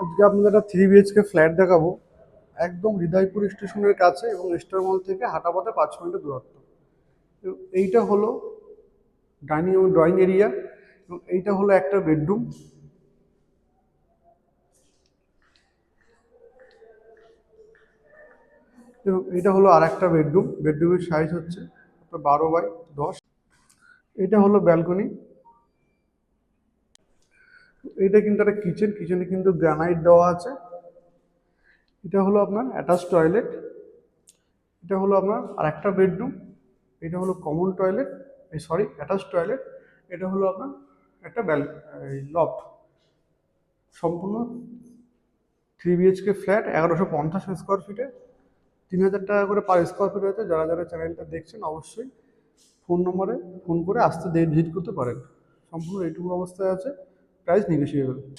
আজকে আপনাদের একটা 3 BHK ফ্ল্যাট দেখাবো, একদম হৃদয়পুর স্টেশনের কাছে এবং স্টার মল থেকে হাঁটা পথে 5 মিনিটের দূরত্ব। তো এইটা হলো ডাইনিং এবং ড্রয়িং এরিয়া, এবং এইটা হলো একটা বেডরুম, এবং এইটা হলো আর একটা বেডরুম। বেডরুমের সাইজ হচ্ছে 12 বাই 10। এটা হলো ব্যালকনি। এইটা কিন্তু একটা কিচেন, কিচেনে কিন্তু গ্রানাইট দেওয়া আছে। এটা হলো আপনার অ্যাটাচ টয়লেট। এটা হলো আপনার আরেকটা বেডরুম। এটা হলো কমন টয়লেট, এই সরি অ্যাটাচ টয়লেট। এটা হলো আপনার একটা লফট। সম্পূর্ণ 3 BHK ফ্ল্যাট, 1150 স্কোয়ার ফিটে, 3000 টাকা করে পার স্কোয়ার ফিট হয়েছে। যারা যারা চ্যানেলটা দেখছেন অবশ্যই ফোন নম্বরে ফোন করে আসতে ভিজিট করতে পারেন। সম্পূর্ণ এইটুকু অবস্থায় আছে, প্রাইস নেগোসিয়েবল।